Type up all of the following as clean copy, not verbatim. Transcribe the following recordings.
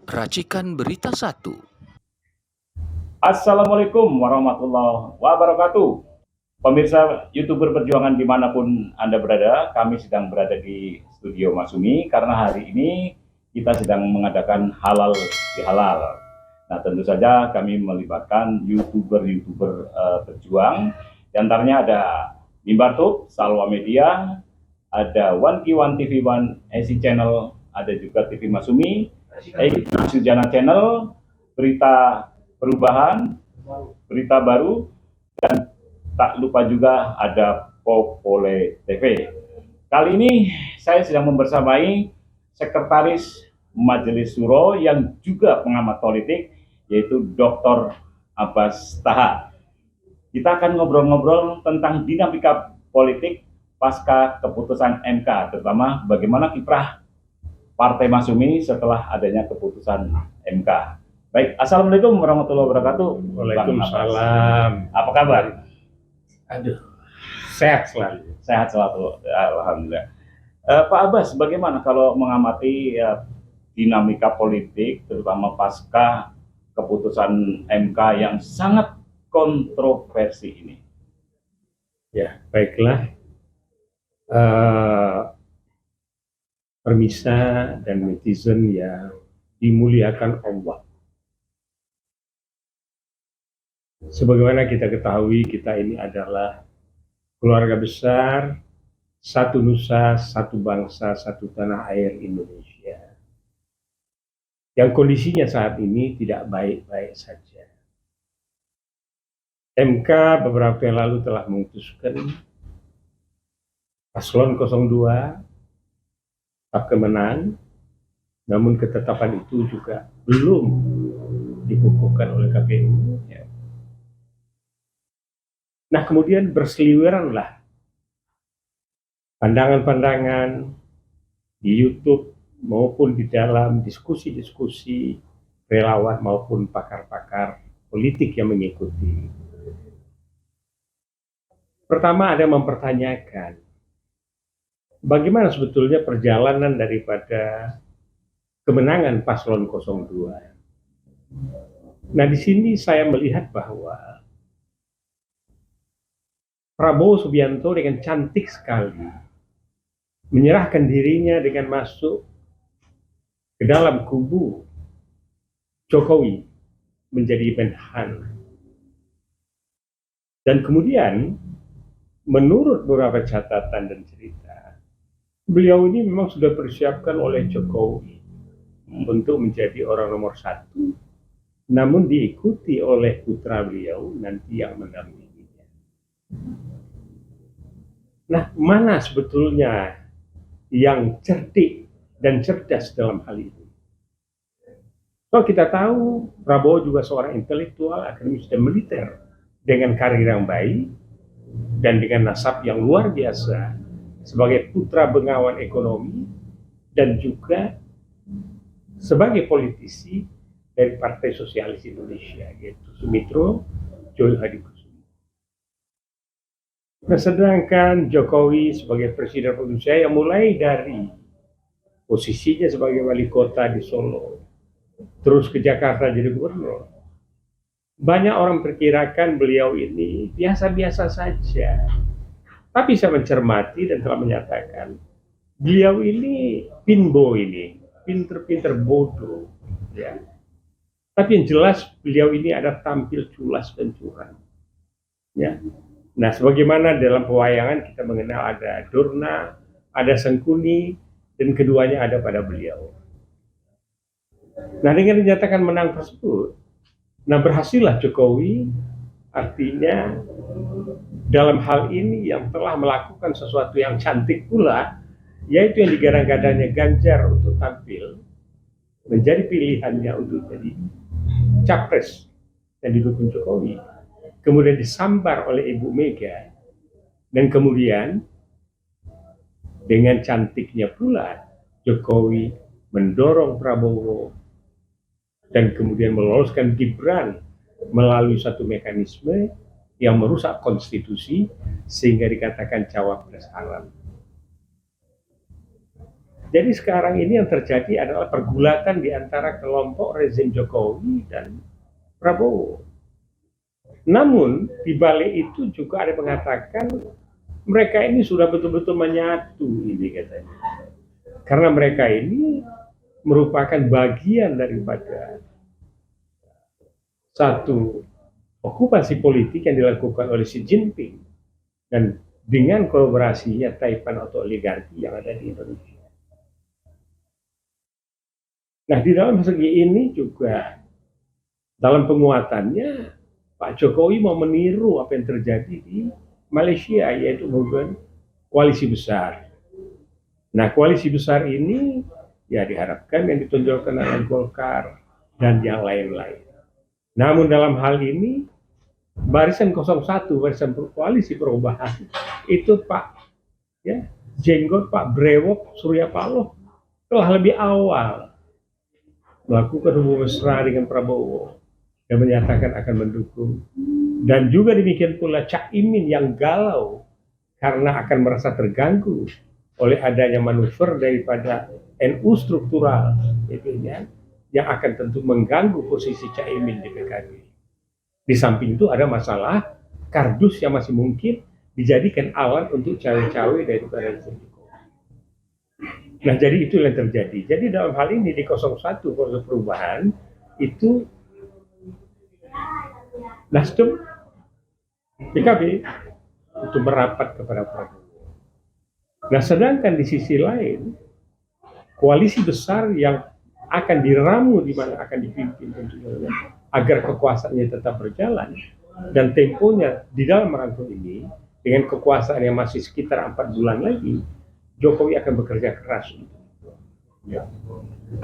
Racikan Berita 1. Assalamualaikum warahmatullahi wabarakatuh. Pemirsa YouTuber Perjuangan dimanapun Anda berada, kami sedang berada di studio Masumi karena hari ini kita sedang mengadakan halal bihalal. Nah, tentu saja kami melibatkan YouTuber berjuang. Di antaranya ada Mimbar Tube, Salwa Media, ada One K1 TV One AC Channel, ada juga TV Masumi, Sujana Channel, Berita Perubahan, Berita Baru, dan tak lupa juga ada Popole TV. Kali ini saya sedang membersamai Sekretaris Majelis Suro yang juga pengamat politik, yaitu Dr. Abbas Taha. Kita akan ngobrol-ngobrol tentang dinamika politik pasca keputusan MK, terutama bagaimana kiprah Partai Masumi setelah adanya keputusan MK. Baik, Assalamualaikum warahmatullahi wabarakatuh. Waalaikumsalam. Apa kabar? Aduh, sehat selalu. Sehat selalu, alhamdulillah. Pak Abbas, bagaimana kalau mengamati dinamika politik, terutama pasca keputusan MK yang sangat kontroversi ini? Ya, baiklah. Permisa dan netizen yang dimuliakan Allah. Sebagaimana kita ketahui, kita ini adalah keluarga besar, satu nusa, satu bangsa, satu tanah air Indonesia. Yang kondisinya saat ini tidak baik-baik saja. MK beberapa yang lalu telah memutuskan paslon 02 tak menang, namun ketetapan itu juga belum dikukuhkan oleh KPU. Ya. Nah, kemudian berseliweranlah pandangan-pandangan di YouTube maupun di dalam diskusi-diskusi relawan maupun pakar-pakar politik yang mengikuti. Pertama, ada yang mempertanyakan bagaimana sebetulnya perjalanan daripada kemenangan paslon 02. Nah, di sini saya melihat bahwa Prabowo Subianto dengan cantik sekali menyerahkan dirinya dengan masuk ke dalam kubu Jokowi menjadi Menhan. Dan kemudian menurut beberapa catatan dan cerita, beliau ini memang sudah persiapkan oleh Jokowi untuk menjadi orang nomor 1, namun diikuti oleh putra beliau nanti yang mendampinginya. Nah, mana sebetulnya yang cerdik dan cerdas dalam hal ini? So, kita tahu Prabowo juga seorang intelektual, akademis dan militer dengan karir yang baik dan dengan nasab yang luar biasa sebagai putra bengawan ekonomi dan juga sebagai politisi dari Partai Sosialis Indonesia, yaitu Sumitro Joyo Hadikusuma. Nah, sedangkan Jokowi sebagai Presiden Indonesia yang mulai dari posisinya sebagai wali kota di Solo, terus ke Jakarta jadi gubernur, banyak orang perkirakan beliau ini biasa-biasa saja. Tapi saya mencermati dan telah menyatakan, beliau ini pinbo ini, pinter-pinter bodoh. Ya. Tapi yang jelas beliau ini ada tampil culas dan curang. Ya. Nah, sebagaimana dalam pewayangan kita mengenal ada Durna, ada Sengkuni, dan keduanya ada pada beliau. Nah, dengan dinyatakan menang tersebut, nah berhasillah Jokowi, artinya dalam hal ini yang telah melakukan sesuatu yang cantik pula, yaitu yang digadang-gadangnya Ganjar untuk tampil menjadi pilihannya untuk jadi capres yang didukung Jokowi, kemudian disambar oleh Ibu Mega, dan kemudian dengan cantiknya pula Jokowi mendorong Prabowo dan kemudian meloloskan Gibran melalui satu mekanisme yang merusak konstitusi sehingga dikatakan cawapres haram. Jadi sekarang ini yang terjadi adalah pergulatan di antara kelompok rezim Jokowi dan Prabowo. Namun di balik itu juga ada yang mengatakan mereka ini sudah betul-betul menyatu ini katanya. Karena mereka ini merupakan bagian daripada satu okupasi politik yang dilakukan oleh Xi Jinping dan dengan kolaborasinya Taipan atau oligarki yang ada di Indonesia. Nah, di dalam segi ini juga dalam penguatannya Pak Jokowi mau meniru apa yang terjadi di Malaysia, yaitu membuat koalisi besar. Nah, koalisi besar ini ya diharapkan yang ditonjolkan oleh Golkar dan yang lain-lain. Namun dalam hal ini barisan 01, barisan koalisi perubahan itu Pak ya Jenggot Pak Brewok Surya Paloh telah lebih awal melakukan hubungan mesra dengan Prabowo dan menyatakan akan mendukung. Dan juga demikian pula Cak Imin yang galau karena akan merasa terganggu oleh adanya manuver daripada NU struktural itu ya, yang akan tentu mengganggu posisi Cak Imin di PKB. Di samping itu ada masalah kardus yang masih mungkin dijadikan alat untuk cawe-cawe daripada Jokowi. Nah, jadi itu yang terjadi. Jadi dalam hal ini di 01 Koalisi Perubahan itu Nasdem PKB untuk merapat kepada Prabowo. Nah, sedangkan di sisi lain koalisi besar yang akan diramu di mana akan dipimpin tentunya agar kekuasaannya tetap berjalan dan temponya di dalam merangkul ini dengan kekuasaan yang masih sekitar 4 bulan lagi, Jokowi akan bekerja keras. Ya.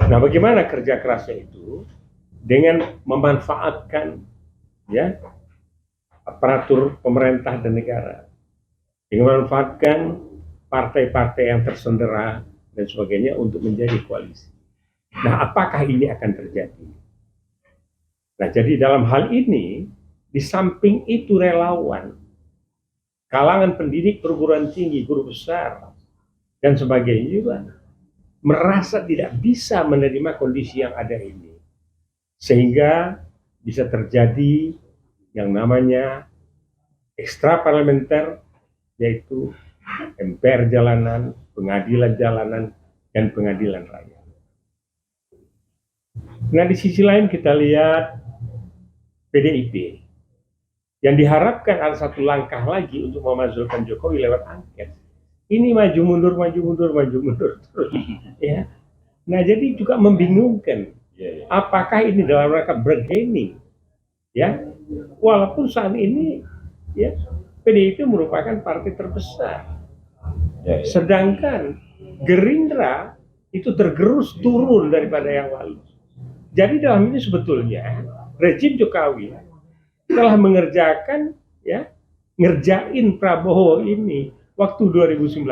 Nah, bagaimana kerja kerasnya itu? Dengan memanfaatkan ya aparatur pemerintah dan negara, dengan memanfaatkan partai-partai yang tersendera dan sebagainya untuk menjadi koalisi. Nah, apakah ini akan terjadi? Nah, jadi dalam hal ini, di samping itu relawan, kalangan pendidik perguruan tinggi, guru besar, dan sebagainya juga merasa tidak bisa menerima kondisi yang ada ini. Sehingga bisa terjadi yang namanya ekstra parlementer, yaitu MPR jalanan, pengadilan jalanan, dan pengadilan rakyat. Nah, di sisi lain kita lihat PDIP yang diharapkan ada satu langkah lagi untuk memazulkan Jokowi lewat angket. Ini maju mundur terus. Ya. Nah, jadi juga membingungkan. Apakah ini dalam rangka bargaining? Ya, walaupun saat ini ya PDIP merupakan partai terbesar. Sedangkan Gerindra itu tergerus turun daripada yang lalu. Jadi dalam ini sebetulnya rejim Jokowi telah mengerjakan ya ngerjain Prabowo ini waktu 2019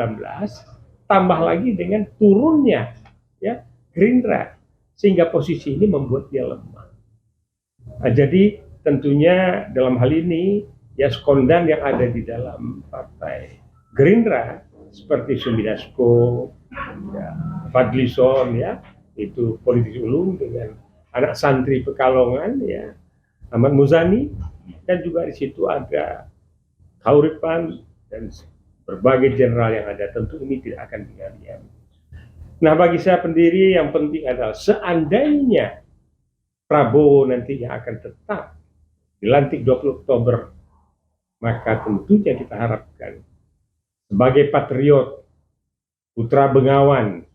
tambah lagi dengan turunnya ya Gerindra sehingga posisi ini membuat dia lemah. Nah, jadi tentunya dalam hal ini ya sekondan yang ada di dalam partai Gerindra seperti Sumidasko, ya, Fadlison ya itu politisi ulung dengan anak santri Pekalongan ya Ahmad Muzani, dan juga di situ ada Kauripan dan berbagai jenderal yang ada. Tentu ini tidak akan tinggal diam. Nah, bagi saya pendiri yang penting adalah seandainya Prabowo nantinya akan tetap dilantik 20 Oktober, maka tentunya kita harapkan sebagai patriot, putra Bengawan,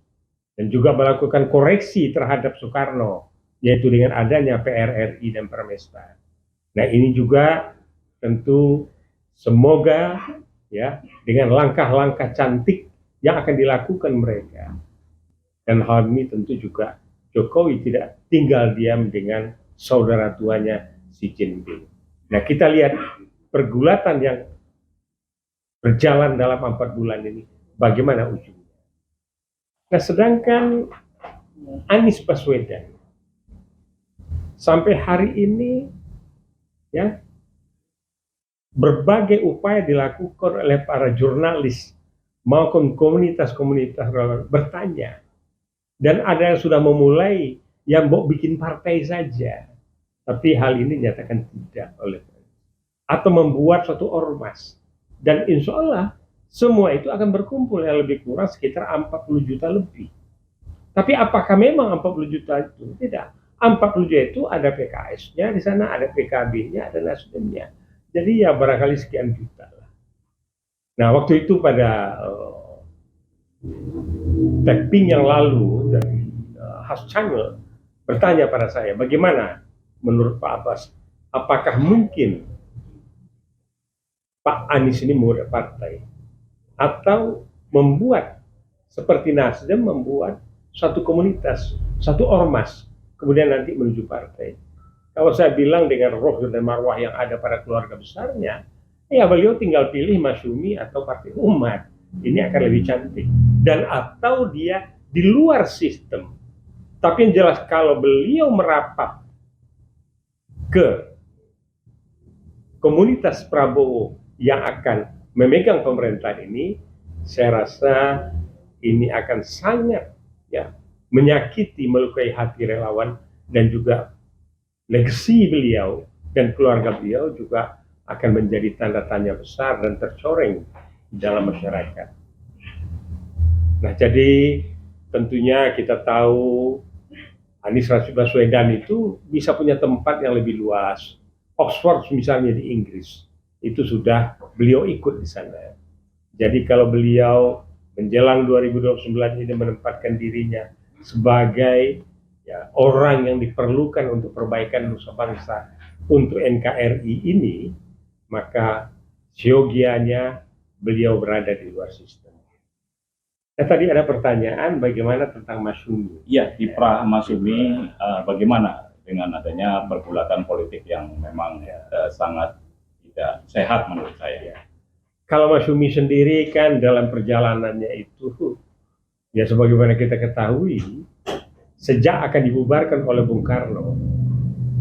dan juga melakukan koreksi terhadap Soekarno, yaitu dengan adanya PRRI dan Permesta. Nah, ini juga tentu semoga ya dengan langkah-langkah cantik yang akan dilakukan mereka. Dan hal ini tentu juga Jokowi tidak tinggal diam dengan saudara tuanya Xi Jinping. Nah, kita lihat pergulatan yang berjalan dalam 4 bulan ini bagaimana ujungnya. Nah, sedangkan Anies Baswedan sampai hari ini ya berbagai upaya dilakukan oleh para jurnalis maupun komunitas-komunitas bertanya Dan ada yang sudah memulai yang mau bikin partai saja. Tapi hal ini nyatakan tidak oleh atau membuat suatu ormas. Dan insya Allah semua itu akan berkumpul yang lebih kurang sekitar 40 juta lebih. Tapi apakah memang 40 juta itu? Tidak. 40 juta itu ada PKS-nya di sana, ada PKB-nya, ada Nasdem-nya. Jadi ya barangkali sekian juta lah. Nah waktu itu pada tapping yang lalu dari Has Channel bertanya pada saya, bagaimana menurut Pak Abbas, apakah mungkin Pak Anies ini membuat partai atau membuat seperti Nasdem membuat satu komunitas, satu ormas, kemudian nanti menuju partai. Kalau saya bilang dengan roh dan marwah yang ada pada keluarga besarnya, ya beliau tinggal pilih Masyumi atau Partai Umat. Ini akan lebih cantik. Dan atau dia di luar sistem. Tapi yang jelas kalau beliau merapat ke komunitas Prabowo yang akan memegang pemerintahan ini, saya rasa ini akan sangat menyakiti, melukai hati relawan, dan juga legasi beliau dan keluarga beliau juga akan menjadi tanda tanya besar dan tercoreng di dalam masyarakat. Nah, jadi tentunya kita tahu Anies Rashid Baswedan itu bisa punya tempat yang lebih luas. Oxford misalnya di Inggris, itu sudah beliau ikut di sana. Jadi kalau beliau menjelang 2029 ini menempatkan dirinya sebagai orang yang diperlukan untuk perbaikan nusa bangsa untuk NKRI ini, maka siogianya beliau berada di luar sistem. Nah, tadi ada pertanyaan bagaimana tentang Masyumi. Ya, kiprah Masyumi bagaimana dengan adanya pergulatan politik yang memang sangat tidak sehat menurut saya. Kalau Masyumi sendiri kan dalam perjalanannya itu, ya sebagaimana kita ketahui, sejak akan dibubarkan oleh Bung Karno,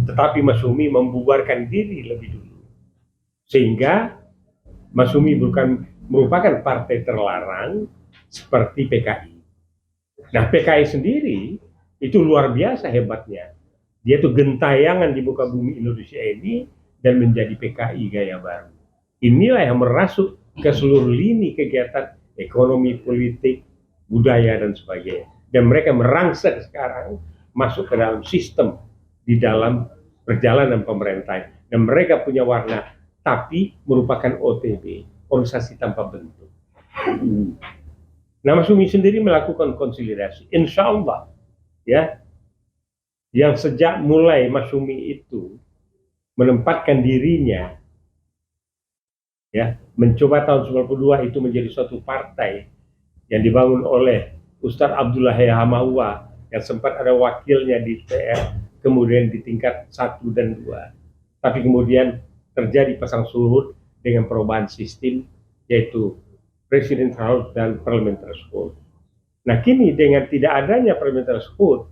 tetapi Masyumi membubarkan diri lebih dulu. Sehingga Masyumi bukan merupakan partai terlarang seperti PKI. Nah, PKI sendiri itu luar biasa hebatnya. Dia tuh gentayangan di muka bumi Indonesia ini dan menjadi PKI gaya baru. Inilah yang merasuk ke seluruh lini kegiatan ekonomi, politik, budaya, dan sebagainya. Dan mereka merangsek sekarang masuk ke dalam sistem di dalam perjalanan pemerintahan. Dan mereka punya warna, tapi merupakan OTB, organisasi tanpa bentuk. Nah, Masyumi sendiri melakukan konsolidasi. Insya Allah, ya, yang sejak mulai Masyumi itu menempatkan dirinya, ya, mencoba tahun 92 itu menjadi suatu partai yang dibangun oleh Ustadz Abdullah Hamawa yang sempat ada wakilnya di TR, kemudian di tingkat 1 dan 2. Tapi kemudian terjadi pasang surut dengan perubahan sistem, yaitu presidential dan parliamentary vote. Nah, kini dengan tidak adanya parliamentary vote,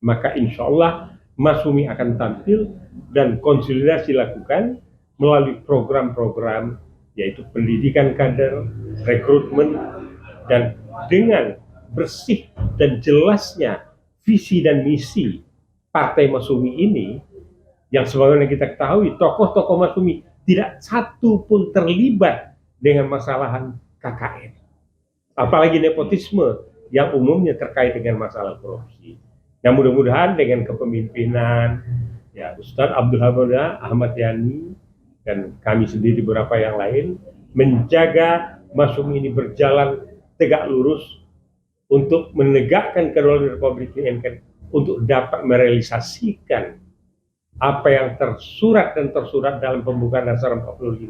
maka insya Allah Masyumi akan tampil dan konsolidasi dilakukan melalui program-program, yaitu pendidikan kader, rekrutmen, dan dengan bersih dan jelasnya visi dan misi Partai Masyumi ini, yang sebagaimana kita ketahui tokoh-tokoh Masyumi tidak satu pun terlibat dengan masalah KKN, apalagi nepotisme yang umumnya terkait dengan masalah korupsi. Nah, mudah-mudahan dengan kepemimpinan Ustadz Abdul Hamid Ahmad Yani dan kami sendiri beberapa yang lain menjaga Masyumi ini berjalan tegak lurus untuk menegakkan kedaulatan Republik ini, untuk dapat merealisasikan apa yang tersurat dalam Pembukaan Dasar 45,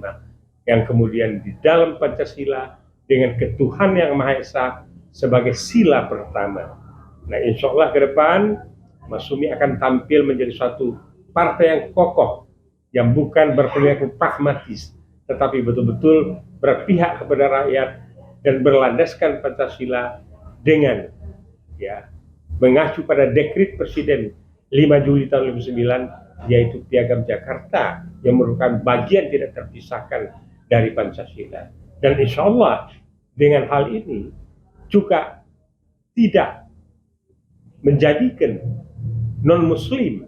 yang kemudian di dalam Pancasila dengan ketuhanan yang Maha Esa sebagai sila pertama. Nah, insya Allah ke depan Masyumi akan tampil menjadi suatu partai yang kokoh, yang bukan berperilaku pragmatis, tetapi betul-betul berpihak kepada rakyat dan berlandaskan Pancasila dengan mengacu pada dekret Presiden 5 Juli tahun 2009, yaitu Piagam Jakarta, yang merupakan bagian tidak terpisahkan dari Pancasila. Dan insya Allah dengan hal ini juga tidak menjadikan non-muslim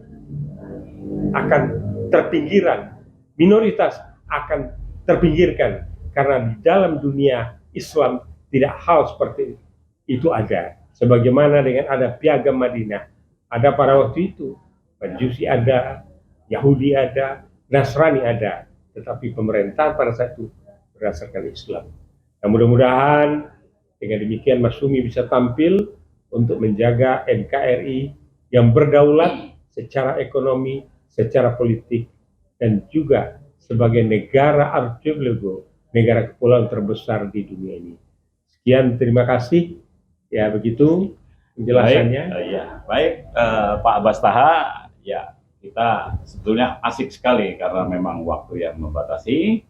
akan terpinggiran, minoritas akan terpinggirkan, karena di dalam dunia Islam tidak hal seperti itu ada. Sebagaimana dengan ada Piagam Madinah, ada pada waktu itu Majusi ada, Yahudi ada, Nasrani ada, tetapi pemerintahan pada saat itu berdasarkan Islam. Nah, mudah-mudahan dengan demikian Mas Sumi bisa tampil untuk menjaga NKRI yang berdaulat secara ekonomi, secara politik, dan juga sebagai negara archipelago, negara kepulauan terbesar di dunia ini. Sekian, terima kasih. Ya, begitu penjelasannya. Baik, Pak Abbas Taha, ya kita sebetulnya asik sekali karena memang waktu yang membatasi.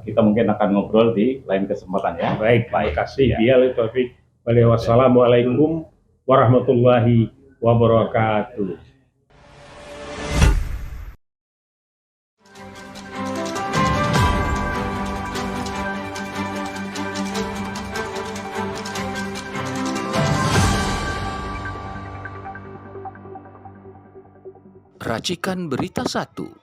Kita mungkin akan ngobrol di lain kesempatan ya. Baik, terima kasih. Wassalamualaikum warahmatullahi wabarakatuh. Racikan Berita 1.